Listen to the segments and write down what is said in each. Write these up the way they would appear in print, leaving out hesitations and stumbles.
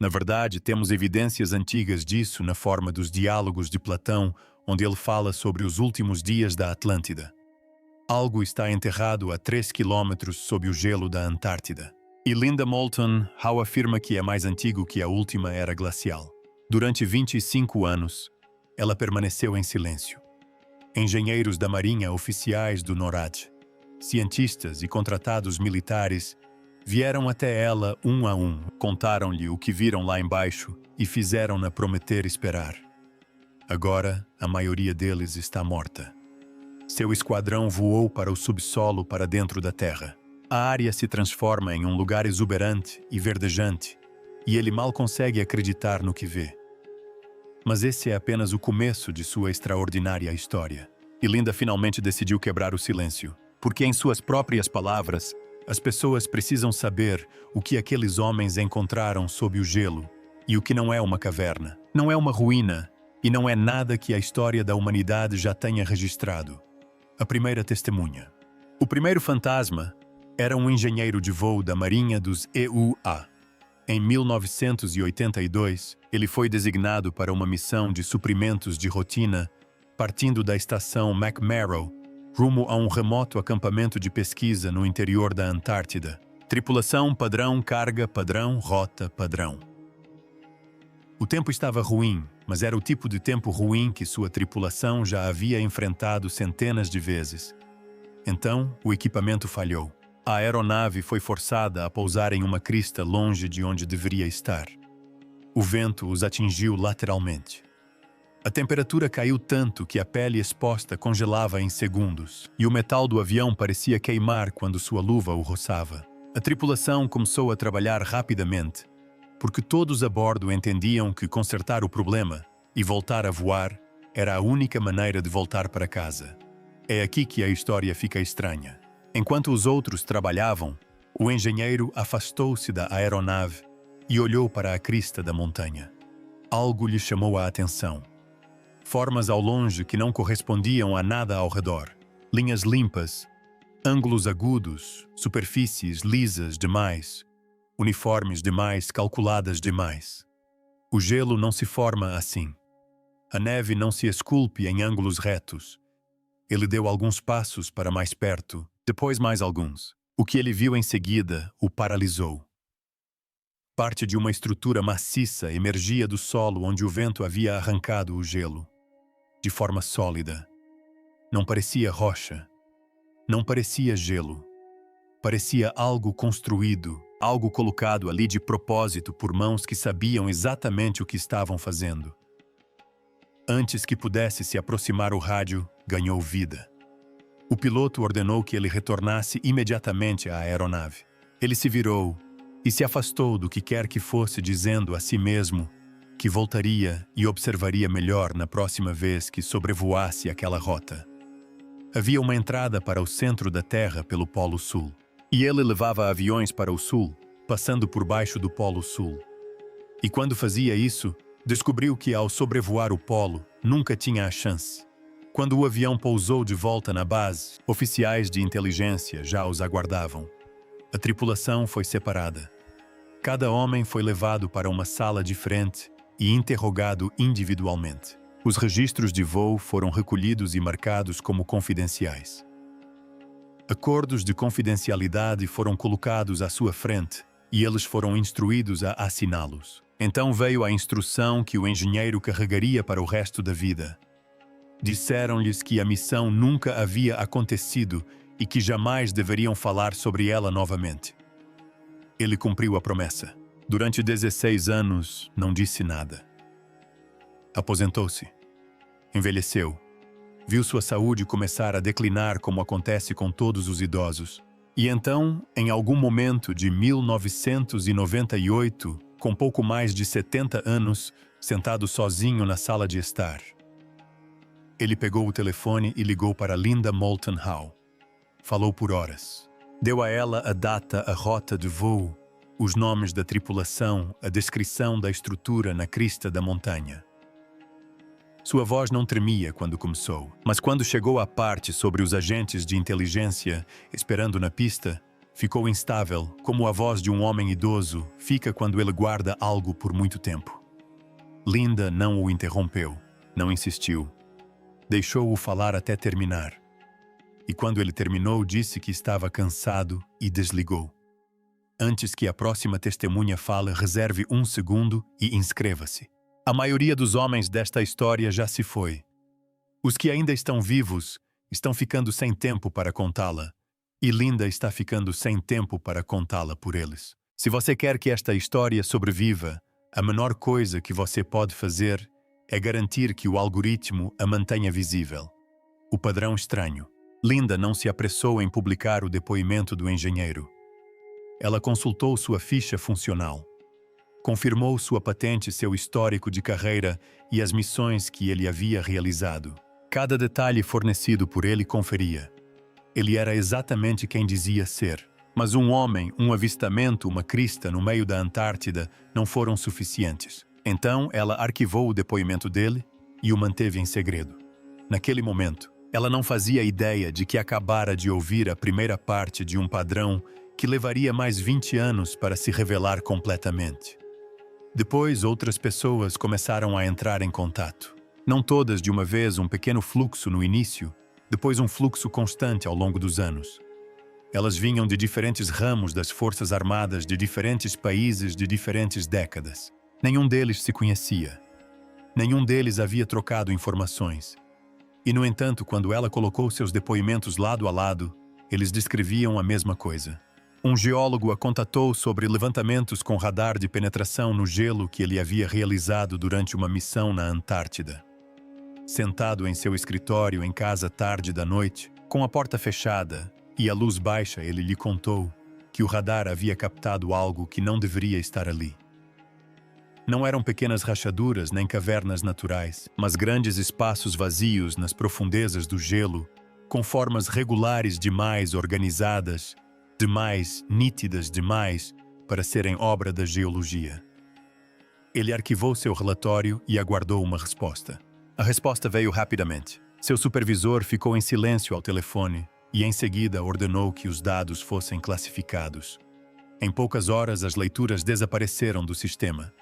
Na verdade, temos evidências antigas disso na forma dos diálogos de Platão, onde ele fala sobre os últimos dias da Atlântida. Algo está enterrado a 3 quilômetros sob o gelo da Antártida. E Linda Moulton Howe afirma que é mais antigo que a última era glacial. Durante 25 anos, ela permaneceu em silêncio. Engenheiros da Marinha, oficiais do NORAD, cientistas e contratados militares vieram até ela um a um, contaram-lhe o que viram lá embaixo e fizeram-na prometer esperar. Agora, a maioria deles está morta. Seu esquadrão voou para o subsolo para dentro da terra. A área se transforma em um lugar exuberante e verdejante, e ele mal consegue acreditar no que vê. Mas esse é apenas o começo de sua extraordinária história. E Linda finalmente decidiu quebrar o silêncio, porque em suas próprias palavras, as pessoas precisam saber o que aqueles homens encontraram sob o gelo e o que não é uma caverna, não é uma ruína e não é nada que a história da humanidade já tenha registrado. A primeira testemunha. O primeiro fantasma era um engenheiro de voo da Marinha dos EUA. Em 1982, ele foi designado para uma missão de suprimentos de rotina, partindo da estação McMurdo, rumo a um remoto acampamento de pesquisa no interior da Antártida. Tripulação padrão, carga padrão, rota padrão. O tempo estava ruim, mas era o tipo de tempo ruim que sua tripulação já havia enfrentado centenas de vezes. Então, o equipamento falhou. A aeronave foi forçada a pousar em uma crista longe de onde deveria estar. O vento os atingiu lateralmente. A temperatura caiu tanto que a pele exposta congelava em segundos, e o metal do avião parecia queimar quando sua luva o roçava. A tripulação começou a trabalhar rapidamente, porque todos a bordo entendiam que consertar o problema e voltar a voar era a única maneira de voltar para casa. É aqui que a história fica estranha. Enquanto os outros trabalhavam, o engenheiro afastou-se da aeronave e olhou para a crista da montanha. Algo lhe chamou a atenção. Formas ao longe que não correspondiam a nada ao redor. Linhas limpas, ângulos agudos, superfícies lisas demais, uniformes demais calculadas demais. O gelo não se forma assim. A neve não se esculpe em ângulos retos. Ele deu alguns passos para mais perto, depois mais alguns. O que ele viu em seguida o paralisou. Parte de uma estrutura maciça emergia do solo onde o vento havia arrancado o gelo. De forma sólida. Não parecia rocha. Não parecia gelo. Parecia algo construído, algo colocado ali de propósito por mãos que sabiam exatamente o que estavam fazendo. Antes que pudesse se aproximar o rádio, ganhou vida. O piloto ordenou que ele retornasse imediatamente à aeronave. Ele se virou e se afastou do que quer que fosse, dizendo a si mesmo que voltaria e observaria melhor na próxima vez que sobrevoasse aquela rota. Havia uma entrada para o centro da Terra pelo Polo Sul, e ele levava aviões para o Sul, passando por baixo do Polo Sul. E quando fazia isso, descobriu que ao sobrevoar o Polo, nunca tinha a chance. Quando o avião pousou de volta na base, oficiais de inteligência já os aguardavam. A tripulação foi separada. Cada homem foi levado para uma sala diferente e interrogado individualmente. Os registros de voo foram recolhidos e marcados como confidenciais. Acordos de confidencialidade foram colocados à sua frente e eles foram instruídos a assiná-los. Então veio a instrução que o engenheiro carregaria para o resto da vida. Disseram-lhes que a missão nunca havia acontecido e que jamais deveriam falar sobre ela novamente. Ele cumpriu a promessa. Durante 16 anos, não disse nada. Aposentou-se. Envelheceu. Viu sua saúde começar a declinar como acontece com todos os idosos. E então, em algum momento de 1998, com pouco mais de 70 anos, sentado sozinho na sala de estar, ele pegou o telefone e ligou para Linda Moulton Howe. Falou por horas. Deu a ela a data, a rota de voo, os nomes da tripulação, a descrição da estrutura na crista da montanha. Sua voz não tremia quando começou, mas quando chegou à parte sobre os agentes de inteligência esperando na pista, Ficou instável, como a voz de um homem idoso fica quando ele guarda algo por muito tempo. Linda não o interrompeu, não insistiu. Deixou-o falar até terminar. E quando ele terminou, disse que estava cansado e desligou. Antes que a próxima testemunha fale, reserve 1 segundo e inscreva-se. A maioria dos homens desta história já se foi. Os que ainda estão vivos estão ficando sem tempo para contá-la. E Linda está ficando sem tempo para contá-la por eles. Se você quer que esta história sobreviva, a menor coisa que você pode fazer é garantir que o algoritmo a mantenha visível. O padrão estranho. Linda não se apressou em publicar o depoimento do engenheiro. Ela consultou sua ficha funcional. Confirmou sua patente, seu histórico de carreira e as missões que ele havia realizado. Cada detalhe fornecido por ele conferia. Ele era exatamente quem dizia ser. Mas um homem, um avistamento, uma crista no meio da Antártida não foram suficientes. Então, ela arquivou o depoimento dele e o manteve em segredo. Naquele momento, ela não fazia ideia de que acabara de ouvir a primeira parte de um padrão que levaria mais 20 anos para se revelar completamente. Depois, outras pessoas começaram a entrar em contato. Não todas de uma vez, um pequeno fluxo no início, depois um fluxo constante ao longo dos anos. Elas vinham de diferentes ramos das Forças Armadas, de diferentes países, de diferentes décadas. Nenhum deles se conhecia. Nenhum deles havia trocado informações. E, no entanto, quando ela colocou seus depoimentos lado a lado, eles descreviam a mesma coisa. Um geólogo a contatou sobre levantamentos com radar de penetração no gelo que ele havia realizado durante uma missão na Antártida. Sentado em seu escritório em casa tarde da noite, com a porta fechada e a luz baixa, ele lhe contou que o radar havia captado algo que não deveria estar ali. Não eram pequenas rachaduras nem cavernas naturais, mas grandes espaços vazios nas profundezas do gelo, com formas regulares demais organizadas, demais nítidas demais para serem obra da geologia. Ele arquivou seu relatório e aguardou uma resposta. A resposta veio rapidamente. Seu supervisor ficou em silêncio ao telefone e, em seguida, ordenou que os dados fossem classificados. Em poucas horas, as leituras desapareceram do sistema.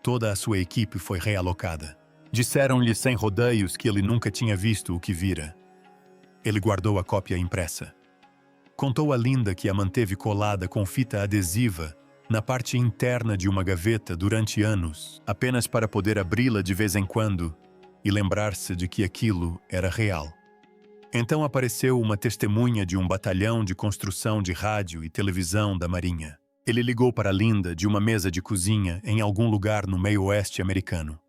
Toda a sua equipe foi realocada. Disseram-lhe sem rodeios que ele nunca tinha visto o que vira. Ele guardou a cópia impressa. Contou a Linda que a manteve colada com fita adesiva na parte interna de uma gaveta durante anos, apenas para poder abri-la de vez em quando e lembrar-se de que aquilo era real. Então apareceu uma testemunha de um batalhão de construção de rádio e televisão da Marinha. Ele ligou para Linda de uma mesa de cozinha em algum lugar no meio-oeste americano.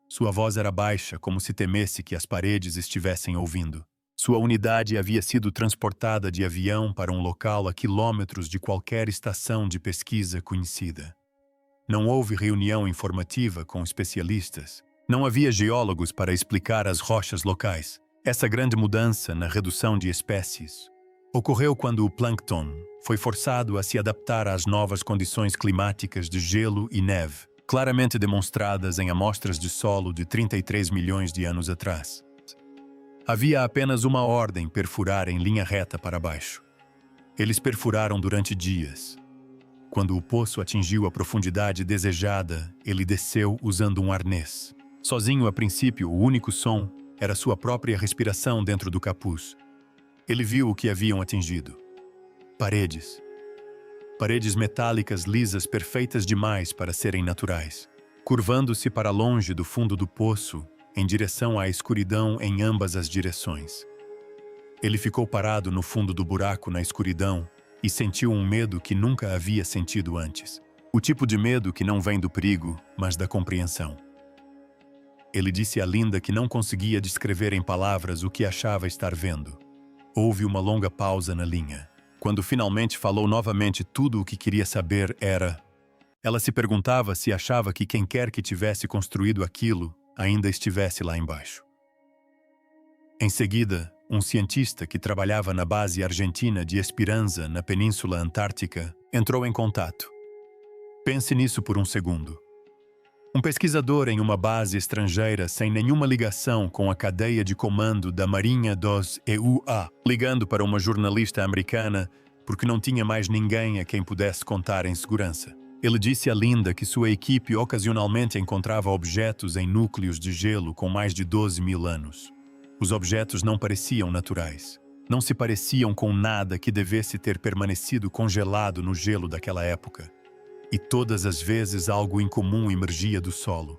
Sua voz era baixa, como se temesse que as paredes estivessem ouvindo. Sua unidade havia sido transportada de avião para um local a quilômetros de qualquer estação de pesquisa conhecida. Não houve reunião informativa com especialistas. Não havia geólogos para explicar as rochas locais. Essa grande mudança na redução de espécies ocorreu quando o plâncton foi forçado a se adaptar às novas condições climáticas de gelo e neve, claramente demonstradas em amostras de solo de 33 milhões de anos atrás. Havia apenas uma ordem: perfurar em linha reta para baixo. Eles perfuraram durante dias. Quando o poço atingiu a profundidade desejada, ele desceu usando um arnês. Sozinho a princípio, o único som era sua própria respiração dentro do capuz. Ele viu o que haviam atingido. Paredes. Paredes metálicas lisas, perfeitas demais para serem naturais. Curvando-se para longe do fundo do poço, em direção à escuridão em ambas as direções. Ele ficou parado no fundo do buraco na escuridão e sentiu um medo que nunca havia sentido antes. O tipo de medo que não vem do perigo, mas da compreensão. Ele disse a Linda que não conseguia descrever em palavras o que achava estar vendo. Houve uma longa pausa na linha. Quando finalmente falou novamente tudo o que queria saber era... Ela se perguntava se achava que quem quer que tivesse construído aquilo ainda estivesse lá embaixo. Em seguida, um cientista que trabalhava na base argentina de Esperanza, na Península Antártica, entrou em contato. Pense nisso por um segundo. Um pesquisador em uma base estrangeira sem nenhuma ligação com a cadeia de comando da Marinha dos EUA, ligando para uma jornalista americana porque não tinha mais ninguém a quem pudesse contar em segurança. Ele disse a Linda que sua equipe ocasionalmente encontrava objetos em núcleos de gelo com mais de 12.000 anos. Os objetos não pareciam naturais. Não se pareciam com nada que devesse ter permanecido congelado no gelo daquela época. E todas as vezes algo incomum emergia do solo.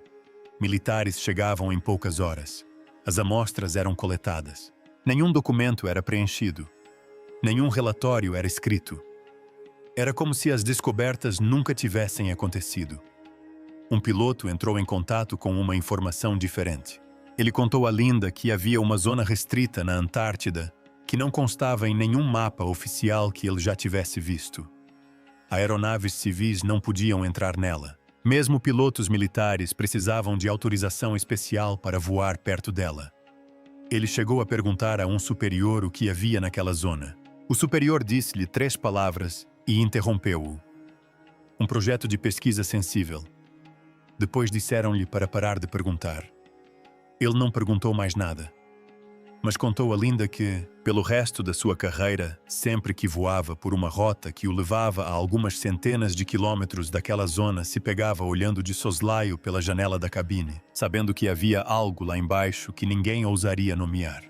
Militares chegavam em poucas horas. As amostras eram coletadas. Nenhum documento era preenchido. Nenhum relatório era escrito. Era como se as descobertas nunca tivessem acontecido. Um piloto entrou em contato com uma informação diferente. Ele contou a Linda que havia uma zona restrita na Antártida que não constava em nenhum mapa oficial que ele já tivesse visto. Aeronaves civis não podiam entrar nela. Mesmo pilotos militares precisavam de autorização especial para voar perto dela. Ele chegou a perguntar a um superior o que havia naquela zona. O superior disse-lhe 3 palavras e interrompeu-o. Um projeto de pesquisa sensível. Depois disseram-lhe para parar de perguntar. Ele não perguntou mais nada. Mas contou a Linda que, pelo resto da sua carreira, sempre que voava por uma rota que o levava a algumas centenas de quilômetros daquela zona, se pegava olhando de soslaio pela janela da cabine, sabendo que havia algo lá embaixo que ninguém ousaria nomear.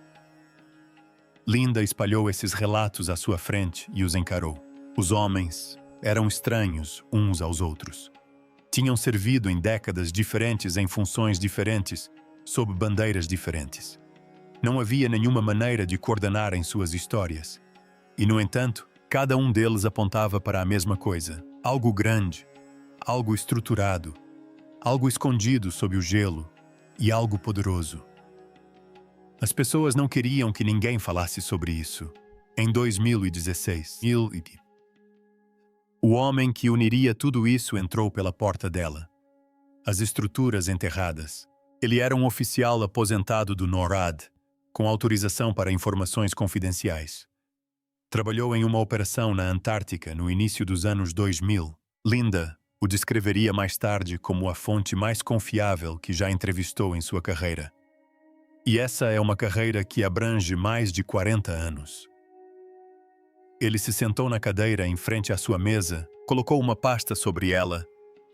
Linda espalhou esses relatos à sua frente e os encarou. Os homens eram estranhos uns aos outros. Tinham servido em décadas diferentes em funções diferentes, sob bandeiras diferentes. Não havia nenhuma maneira de coordenarem suas histórias. E, no entanto, cada um deles apontava para a mesma coisa. Algo grande, algo estruturado, algo escondido sob o gelo e algo poderoso. As pessoas não queriam que ninguém falasse sobre isso. Em 2016, o homem que uniria tudo isso entrou pela porta dela. As estruturas enterradas. Ele era um oficial aposentado do NORAD, com autorização para informações confidenciais. Trabalhou em uma operação na Antártica no início dos anos 2000. Linda o descreveria mais tarde como a fonte mais confiável que já entrevistou em sua carreira. E essa é uma carreira que abrange mais de 40 anos. Ele se sentou na cadeira em frente à sua mesa, colocou uma pasta sobre ela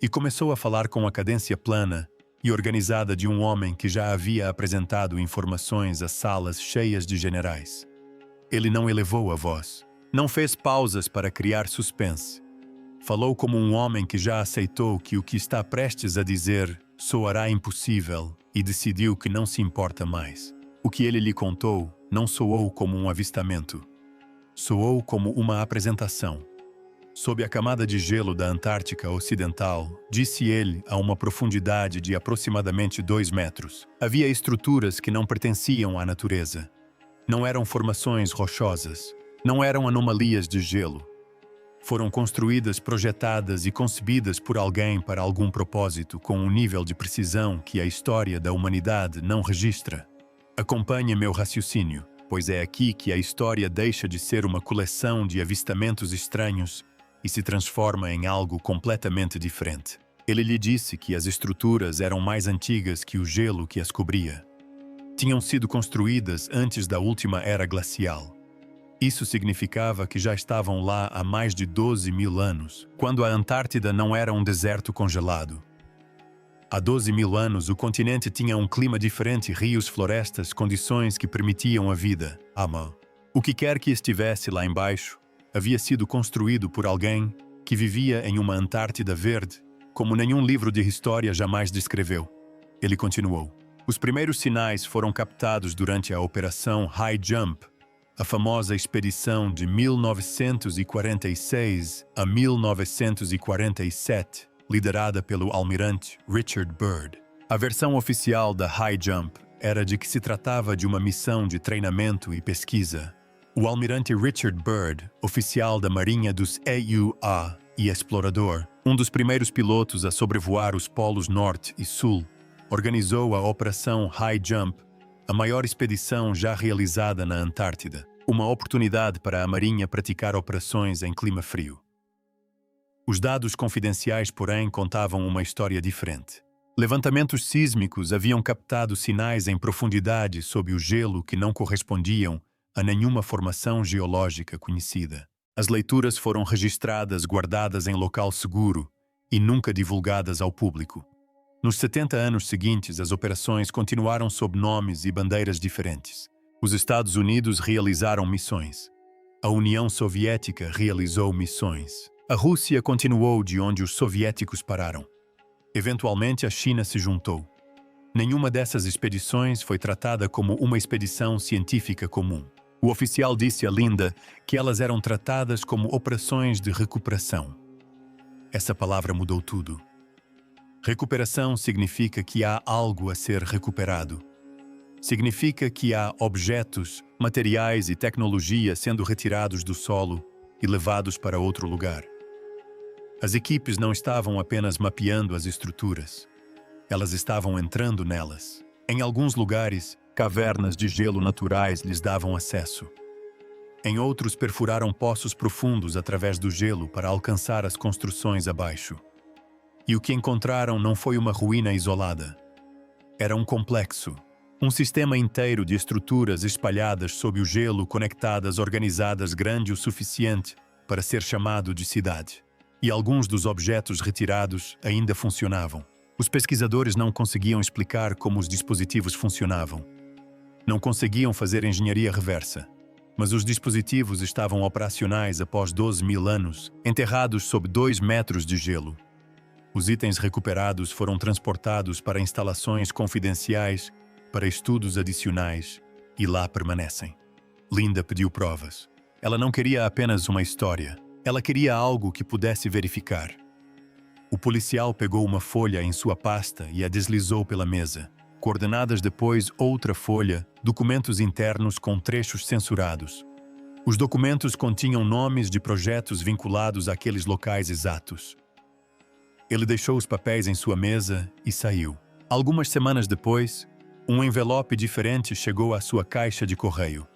e começou a falar com a cadência plana e organizada de um homem que já havia apresentado informações a salas cheias de generais. Ele não elevou a voz, não fez pausas para criar suspense. Falou como um homem que já aceitou que o que está prestes a dizer soará impossível e decidiu que não se importa mais. O que ele lhe contou não soou como um avistamento. Soou como uma apresentação. Sob a camada de gelo da Antártica Ocidental, disse ele a uma profundidade de aproximadamente 2 metros. Havia estruturas que não pertenciam à natureza. Não eram formações rochosas. Não eram anomalias de gelo. Foram construídas, projetadas e concebidas por alguém para algum propósito com um nível de precisão que a história da humanidade não registra. Acompanhe meu raciocínio, pois é aqui que a história deixa de ser uma coleção de avistamentos estranhos e se transforma em algo completamente diferente. Ele lhe disse que as estruturas eram mais antigas que o gelo que as cobria. Tinham sido construídas antes da última era glacial. Isso significava que já estavam lá há mais de 12.000 anos, quando a Antártida não era um deserto congelado. Há 12.000 anos, o continente tinha um clima diferente, rios, florestas, condições que permitiam a vida. O que quer que estivesse lá embaixo, havia sido construído por alguém que vivia em uma Antártida verde, como nenhum livro de história jamais descreveu. Ele continuou. Os primeiros sinais foram captados durante a Operação High Jump, a famosa expedição de 1946 a 1947, liderada pelo almirante Richard Byrd. A versão oficial da High Jump era de que se tratava de uma missão de treinamento e pesquisa. O almirante Richard Byrd, oficial da Marinha dos EUA e explorador, um dos primeiros pilotos a sobrevoar os polos Norte e Sul, organizou a Operação High Jump, a maior expedição já realizada na Antártida, uma oportunidade para a Marinha praticar operações em clima frio. Os dados confidenciais, porém, contavam uma história diferente. Levantamentos sísmicos haviam captado sinais em profundidade sob o gelo que não correspondiam a nenhuma formação geológica conhecida. As leituras foram registradas, guardadas em local seguro e nunca divulgadas ao público. Nos 70 anos seguintes, as operações continuaram sob nomes e bandeiras diferentes. Os Estados Unidos realizaram missões. A União Soviética realizou missões. A Rússia continuou de onde os soviéticos pararam. Eventualmente, a China se juntou. Nenhuma dessas expedições foi tratada como uma expedição científica comum. O oficial disse a Linda que elas eram tratadas como operações de recuperação. Essa palavra mudou tudo. Recuperação significa que há algo a ser recuperado. Significa que há objetos, materiais e tecnologia sendo retirados do solo e levados para outro lugar. As equipes não estavam apenas mapeando as estruturas. Elas estavam entrando nelas. Em alguns lugares, cavernas de gelo naturais lhes davam acesso. Em outros, perfuraram poços profundos através do gelo para alcançar as construções abaixo. E o que encontraram não foi uma ruína isolada. Era um complexo, um sistema inteiro de estruturas espalhadas sob o gelo, conectadas, organizadas, grande o suficiente para ser chamado de cidade. E alguns dos objetos retirados ainda funcionavam. Os pesquisadores não conseguiam explicar como os dispositivos funcionavam. Não conseguiam fazer engenharia reversa. Mas os dispositivos estavam operacionais após 12.000 anos, enterrados sob 2 metros de gelo. Os itens recuperados foram transportados para instalações confidenciais, para estudos adicionais, e lá permanecem. Linda pediu provas. Ela não queria apenas uma história. Ela queria algo que pudesse verificar. O policial pegou uma folha em sua pasta e a deslizou pela mesa. Coordenadas depois outra folha, documentos internos com trechos censurados. Os documentos continham nomes de projetos vinculados àqueles locais exatos. Ele deixou os papéis em sua mesa e saiu. Algumas semanas depois, um envelope diferente chegou à sua caixa de correio.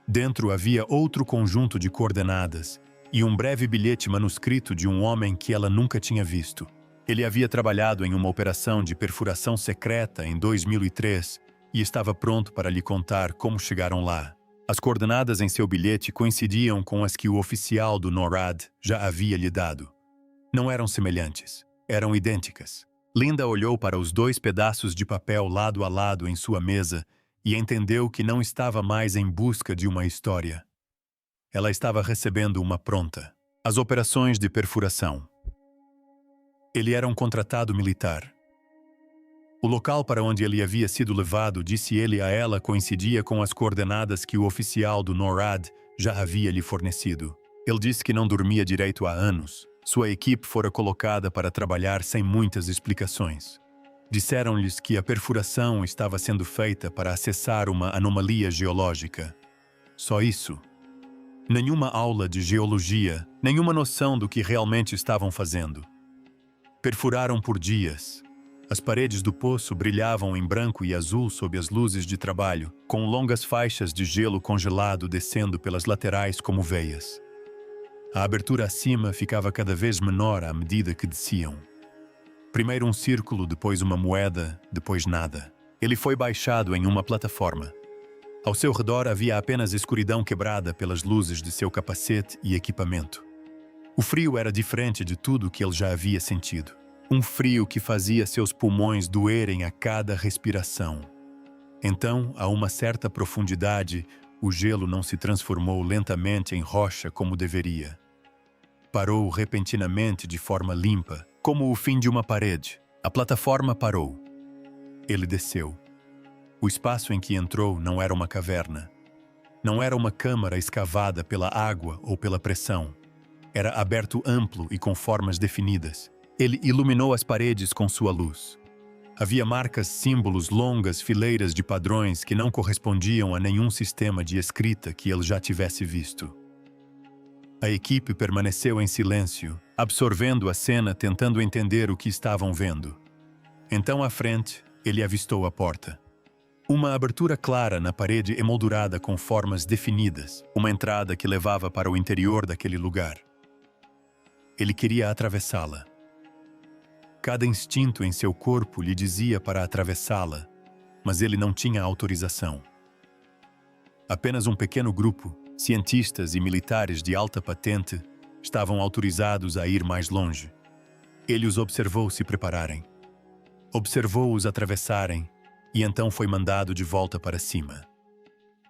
Dentro havia outro conjunto de coordenadas e um breve bilhete manuscrito de um homem que ela nunca tinha visto. Ele havia trabalhado em uma operação de perfuração secreta em 2003 e estava pronto para lhe contar como chegaram lá. As coordenadas em seu bilhete coincidiam com as que o oficial do NORAD já havia lhe dado. Não eram semelhantes, eram idênticas. Linda olhou para os 2 pedaços de papel lado a lado em sua mesa e entendeu que não estava mais em busca de uma história. Ela estava recebendo uma pronta. As operações de perfuração. Ele era um contratado militar. O local para onde ele havia sido levado, disse ele a ela, coincidia com as coordenadas que o oficial do NORAD já havia lhe fornecido. Ele disse que não dormia direito há anos. Sua equipe fora colocada para trabalhar sem muitas explicações. Disseram-lhes que a perfuração estava sendo feita para acessar uma anomalia geológica. Só isso. Nenhuma aula de geologia, nenhuma noção do que realmente estavam fazendo. Perfuraram por dias. As paredes do poço brilhavam em branco e azul sob as luzes de trabalho, com longas faixas de gelo congelado descendo pelas laterais como veias. A abertura acima ficava cada vez menor à medida que desciam. Primeiro um círculo, depois uma moeda, depois nada. Ele foi baixado em uma plataforma. Ao seu redor havia apenas escuridão quebrada pelas luzes de seu capacete e equipamento. O frio era diferente de tudo que ele já havia sentido. Um frio que fazia seus pulmões doerem a cada respiração. Então, a uma certa profundidade, o gelo não se transformou lentamente em rocha como deveria. Parou repentinamente de forma limpa, como o fim de uma parede. A plataforma parou. Ele desceu. O espaço em que entrou não era uma caverna. Não era uma câmara escavada pela água ou pela pressão. Era aberto amplo e com formas definidas. Ele iluminou as paredes com sua luz. Havia marcas, símbolos, longas fileiras de padrões que não correspondiam a nenhum sistema de escrita que ele já tivesse visto. A equipe permaneceu em silêncio, absorvendo a cena, tentando entender o que estavam vendo. Então, à frente, ele avistou a porta. Uma abertura clara na parede emoldurada com formas definidas, uma entrada que levava para o interior daquele lugar. Ele queria atravessá-la. Cada instinto em seu corpo lhe dizia para atravessá-la, mas ele não tinha autorização. Apenas um pequeno grupo, Cientistas e militares de alta patente estavam autorizados a ir mais longe. Ele os observou se prepararem. Observou-os atravessarem e então foi mandado de volta para cima.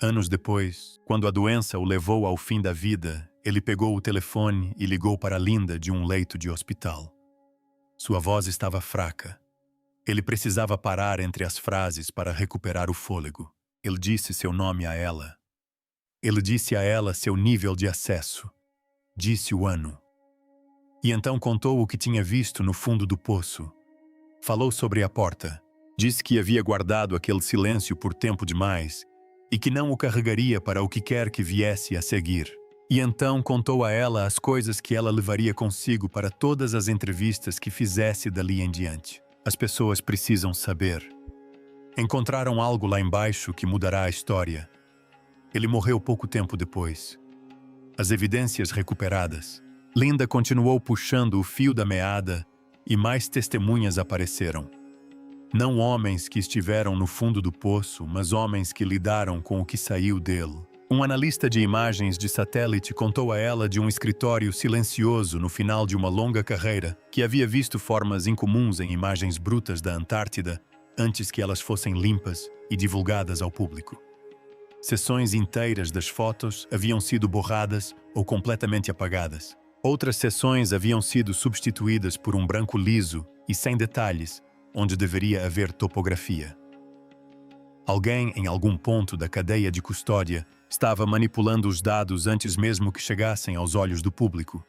Anos depois, quando a doença o levou ao fim da vida, ele pegou o telefone e ligou para Linda de um leito de hospital. Sua voz estava fraca. Ele precisava parar entre as frases para recuperar o fôlego. Ele disse seu nome a ela. Ele disse a ela seu nível de acesso. Disse o ano. E então contou o que tinha visto no fundo do poço. Falou sobre a porta. Disse que havia guardado aquele silêncio por tempo demais e que não o carregaria para o que quer que viesse a seguir. E então contou a ela as coisas que ela levaria consigo para todas as entrevistas que fizesse dali em diante. As pessoas precisam saber. Encontraram algo lá embaixo que mudará a história. Ele morreu pouco tempo depois. As evidências recuperadas. Linda continuou puxando o fio da meada e mais testemunhas apareceram. Não homens que estiveram no fundo do poço, mas homens que lidaram com o que saiu dele. Um analista de imagens de satélite contou a ela de um escritório silencioso no final de uma longa carreira que havia visto formas incomuns em imagens brutas da Antártida antes que elas fossem limpas e divulgadas ao público. Seções inteiras das fotos haviam sido borradas ou completamente apagadas. Outras seções haviam sido substituídas por um branco liso e sem detalhes, onde deveria haver topografia. Alguém, em algum ponto da cadeia de custódia, estava manipulando os dados antes mesmo que chegassem aos olhos do público.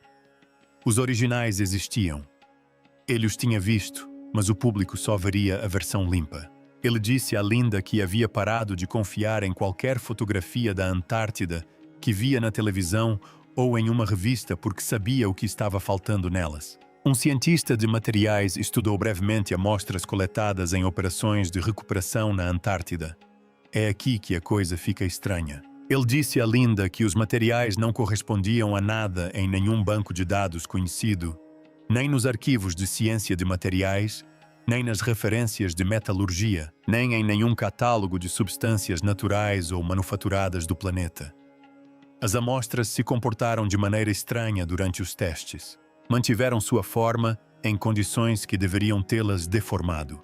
Os originais existiam. Ele os tinha visto, mas o público só veria a versão limpa. Ele disse a Linda que havia parado de confiar em qualquer fotografia da Antártida que via na televisão ou em uma revista porque sabia o que estava faltando nelas. Um cientista de materiais estudou brevemente amostras coletadas em operações de recuperação na Antártida. É aqui que a coisa fica estranha. Ele disse a Linda que os materiais não correspondiam a nada em nenhum banco de dados conhecido, nem nos arquivos de ciência de materiais, nem nas referências de metalurgia, nem em nenhum catálogo de substâncias naturais ou manufaturadas do planeta. As amostras se comportaram de maneira estranha durante os testes. Mantiveram sua forma em condições que deveriam tê-las deformado.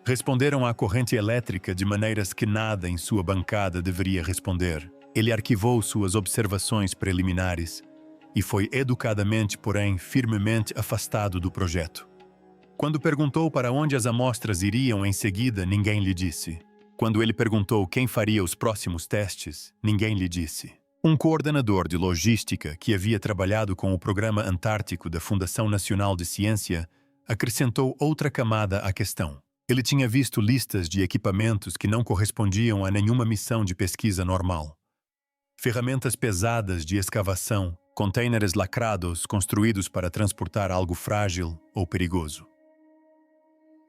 Responderam à corrente elétrica de maneiras que nada em sua bancada deveria responder. Ele arquivou suas observações preliminares e foi educadamente, porém, firmemente afastado do projeto. Quando perguntou para onde as amostras iriam em seguida, ninguém lhe disse. Quando ele perguntou quem faria os próximos testes, ninguém lhe disse. Um coordenador de logística que havia trabalhado com o Programa Antártico da Fundação Nacional de Ciência acrescentou outra camada à questão. Ele tinha visto listas de equipamentos que não correspondiam a nenhuma missão de pesquisa normal. Ferramentas pesadas de escavação, contêineres lacrados construídos para transportar algo frágil ou perigoso.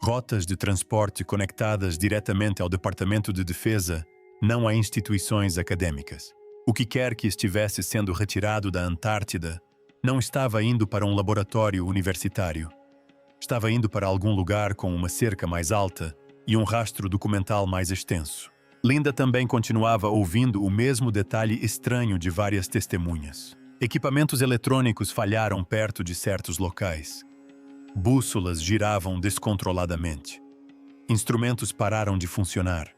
Rotas de transporte conectadas diretamente ao Departamento de Defesa, não a instituições acadêmicas. O que quer que estivesse sendo retirado da Antártida não estava indo para um laboratório universitário. Estava indo para algum lugar com uma cerca mais alta e um rastro documental mais extenso. Linda também continuava ouvindo o mesmo detalhe estranho de várias testemunhas. Equipamentos eletrônicos falharam perto de certos locais. Bússolas giravam descontroladamente. Instrumentos pararam de funcionar.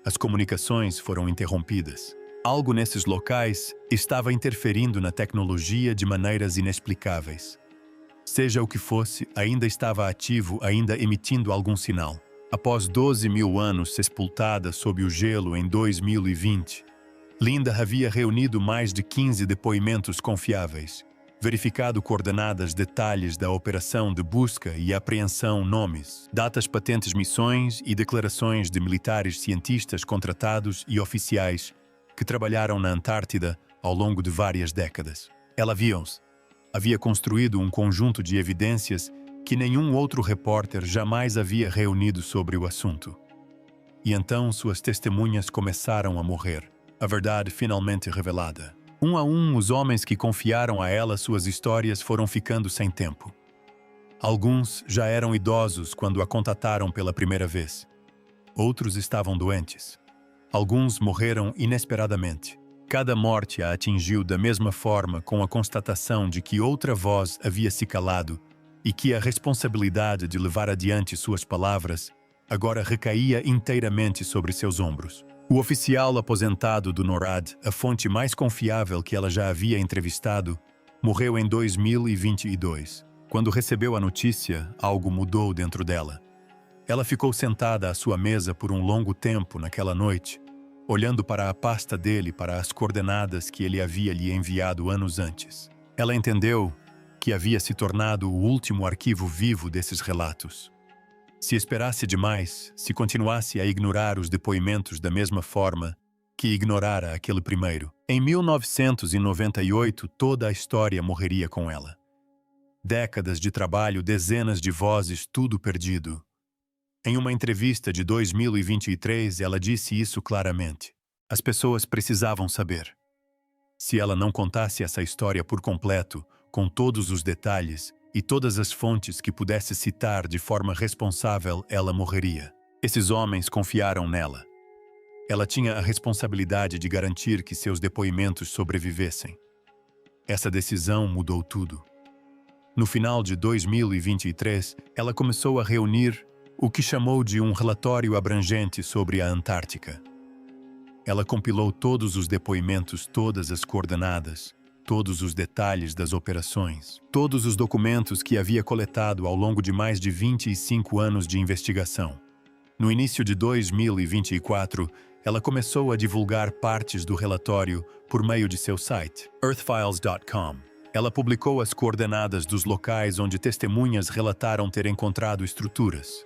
As comunicações foram interrompidas. Algo nesses locais estava interferindo na tecnologia de maneiras inexplicáveis. Seja o que fosse, ainda estava ativo, ainda emitindo algum sinal. Após 12.000 anos sepultada sob o gelo em 2020, Linda havia reunido mais de 15 depoimentos confiáveis, verificado coordenadas, detalhes da operação de busca e apreensão, nomes, datas, patentes, missões e declarações de militares, cientistas contratados e oficiais que trabalharam na Antártida ao longo de várias décadas. Ela havia construído um conjunto de evidências que nenhum outro repórter jamais havia reunido sobre o assunto. E então suas testemunhas começaram a morrer, a verdade finalmente revelada. Um a um, os homens que confiaram a ela suas histórias foram ficando sem tempo. Alguns já eram idosos quando a contataram pela primeira vez. Outros estavam doentes. Alguns morreram inesperadamente. Cada morte a atingiu da mesma forma, com a constatação de que outra voz havia se calado e que a responsabilidade de levar adiante suas palavras agora recaía inteiramente sobre seus ombros. O oficial aposentado do NORAD, a fonte mais confiável que ela já havia entrevistado, morreu em 2022. Quando recebeu a notícia, algo mudou dentro dela. Ela ficou sentada à sua mesa por um longo tempo naquela noite, olhando para a pasta dele, para as coordenadas que ele havia lhe enviado anos antes. Ela entendeu que havia se tornado o último arquivo vivo desses relatos. Se esperasse demais, se continuasse a ignorar os depoimentos da mesma forma que ignorara aquele primeiro, em 1998 toda a história morreria com ela. Décadas de trabalho, dezenas de vozes, tudo perdido. Em uma entrevista de 2023, ela disse isso claramente. As pessoas precisavam saber. Se ela não contasse essa história por completo, com todos os detalhes e todas as fontes que pudesse citar de forma responsável, ela morreria. Esses homens confiaram nela. Ela tinha a responsabilidade de garantir que seus depoimentos sobrevivessem. Essa decisão mudou tudo. No final de 2023, ela começou a reunir o que chamou de um relatório abrangente sobre a Antártica. Ela compilou todos os depoimentos, todas as coordenadas, todos os detalhes das operações, todos os documentos que havia coletado ao longo de mais de 25 anos de investigação. No início de 2024, ela começou a divulgar partes do relatório por meio de seu site, earthfiles.com. Ela publicou as coordenadas dos locais onde testemunhas relataram ter encontrado estruturas.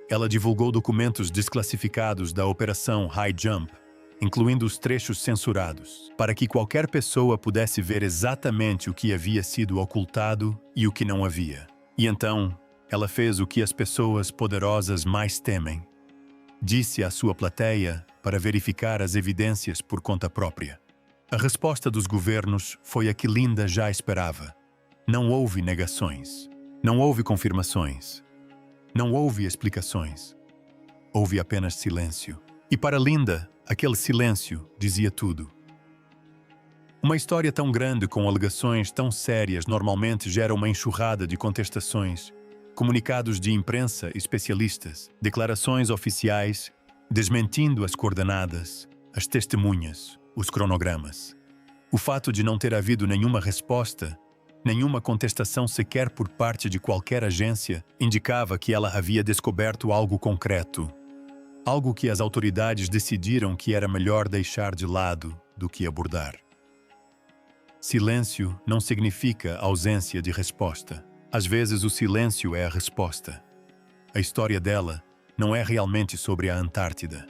Ela divulgou documentos desclassificados da Operação High Jump, incluindo os trechos censurados, para que qualquer pessoa pudesse ver exatamente o que havia sido ocultado e o que não havia. E então, ela fez o que as pessoas poderosas mais temem. Disse à sua plateia para verificar as evidências por conta própria. A resposta dos governos foi a que Linda já esperava. Não houve negações. Não houve confirmações. Não houve explicações. Houve apenas silêncio. E para Linda, aquele silêncio dizia tudo. Uma história tão grande com alegações tão sérias normalmente gera uma enxurrada de contestações, comunicados de imprensa especialistas, declarações oficiais, desmentindo as coordenadas, as testemunhas, os cronogramas. O fato de não ter havido nenhuma resposta, nenhuma contestação sequer por parte de qualquer agência, indicava que ela havia descoberto algo concreto. Algo que as autoridades decidiram que era melhor deixar de lado do que abordar. Silêncio não significa ausência de resposta. Às vezes o silêncio é a resposta. A história dela não é realmente sobre a Antártida.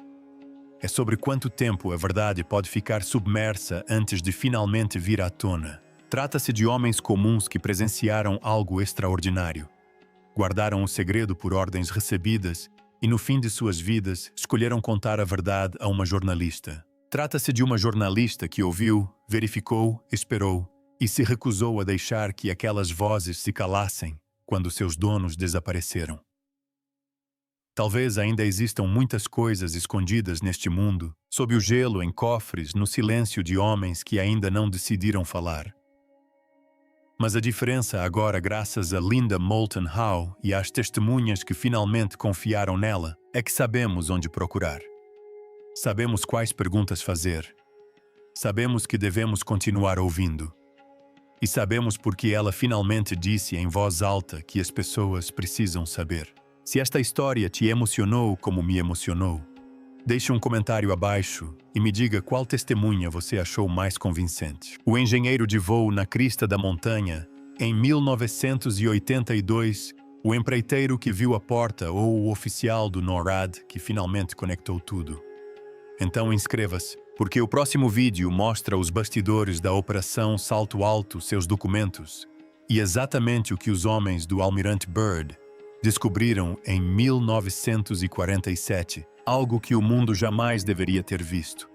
É sobre quanto tempo a verdade pode ficar submersa antes de finalmente vir à tona. Trata-se de homens comuns que presenciaram algo extraordinário. Guardaram o segredo por ordens recebidas e, no fim de suas vidas, escolheram contar a verdade a uma jornalista. Trata-se de uma jornalista que ouviu, verificou, esperou e se recusou a deixar que aquelas vozes se calassem quando seus donos desapareceram. Talvez ainda existam muitas coisas escondidas neste mundo, sob o gelo, em cofres, no silêncio de homens que ainda não decidiram falar. Mas a diferença agora, graças a Linda Moulton Howe e às testemunhas que finalmente confiaram nela, é que sabemos onde procurar. Sabemos quais perguntas fazer. Sabemos que devemos continuar ouvindo. E sabemos porque ela finalmente disse em voz alta que as pessoas precisam saber. Se esta história te emocionou como me emocionou, deixe um comentário abaixo e me diga qual testemunha você achou mais convincente. O engenheiro de voo na crista da montanha, em 1982, o empreiteiro que viu a porta ou o oficial do NORAD que finalmente conectou tudo. Então inscreva-se, porque o próximo vídeo mostra os bastidores da Operação Salto Alto, seus documentos, e exatamente o que os homens do Almirante Byrd descobriram em 1947, algo que o mundo jamais deveria ter visto.